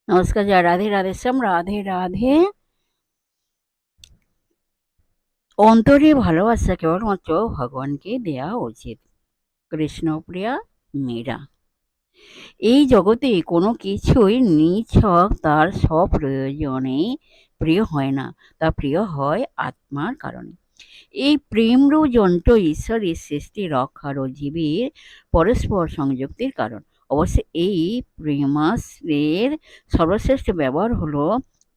নমস্কার, জয় রাধে রাধে শ্যাম, রাধে রাধে। অন্তরে ভালোবাসা কেবলমাত্র ভগবানকে দেয়া উচিত। কৃষ্ণপ্রিয়া মীরা। এই জগতে কোনো কিছুই নিছক তার স্বপ্রয়োজনে প্রিয় হয় না, তা প্রিয় হয় আত্মার কারণে। এই প্রেমরূপ যন্ত্র ঈশ্বরের সৃষ্টি, রক্ষার ও জীবের পরস্পর সংযুক্তির কারণ। অবশ্য এই প্রেমাস্ত্রের সর্বশ্রেষ্ঠ ব্যবহার হলো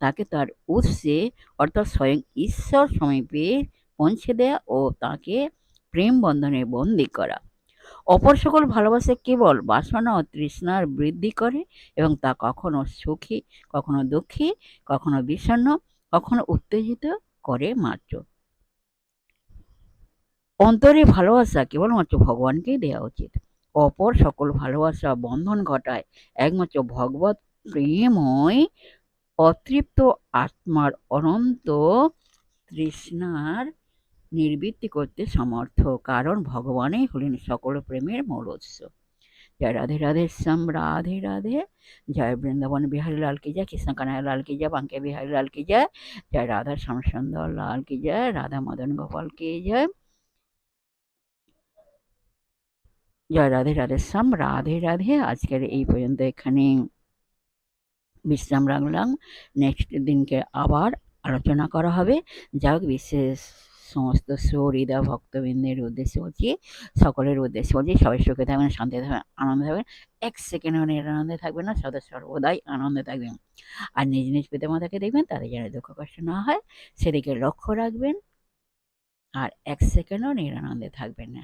তাকে তার উৎসে অর্থাৎ স্বয়ং ঈশ্বর সমীপে পৌঁছে দেয়া ও তাকে প্রেম বন্ধনে বন্দী করা। অপর সকল ভালোবাসা কেবল বাসনা ও তৃষ্ণার বৃদ্ধি করে এবং তা কখনো সুখী, কখনো দুঃখী, কখনো বিষণ্ণ, কখনো উত্তেজিত করে মাত্র। অন্তরে ভালোবাসা কেবলমাত্র ভগবানকেই দেওয়া উচিত। অপর সকল ভালোবাসা বন্ধন ঘটায় একমাত্র ভগবৎ প্রেমই অতৃপ্ত আত্মার অনন্ত তৃষ্ণার নিবৃত্তি করতে সমর্থ, কারণ ভগবানই হলেন সকল প্রেমের মূল উৎস। জয় রাধে রাধে শ্যাম, রাধে রাধে। জয় বৃন্দাবন বিহারী লাল কি জয়, কৃষ্ণ কানাইয়া লাল কি জয়, বাঙ্কে বিহারী লাল কি জয়, জয় রাধা শ্যাম সুন্দর লাল কি জয়, রাধা মদন গোপাল কি জয়। জয় রাধে রাধে শ্যাম, রাধে রাধে। আজকের এই পর্যন্ত এখানে বিশ্রাম রাখলাম। নেক্সট দিনকে আবার আলোচনা করা হবে। যাক, বিশেষ সমস্ত সুহৃদয় ভক্তবৃন্দের উদ্দেশ্যে বলছি, সকলের উদ্দেশ্যে বলছি, সবাই সুখে থাকবেন, শান্তি থাকবেন, আনন্দে থাকবেন। এক সেকেন্ডও নিরানন্দে থাকবেন না, সদা সর্বদাই আনন্দে থাকবেন। আর নিজ নিজ পিতামাতাকে দেখবেন তাদের যেন দুঃখ কষ্ট না হয়, সেদিকে লক্ষ্য রাখবেন। আর এক সেকেন্ডও নিরানন্দে থাকবেন না।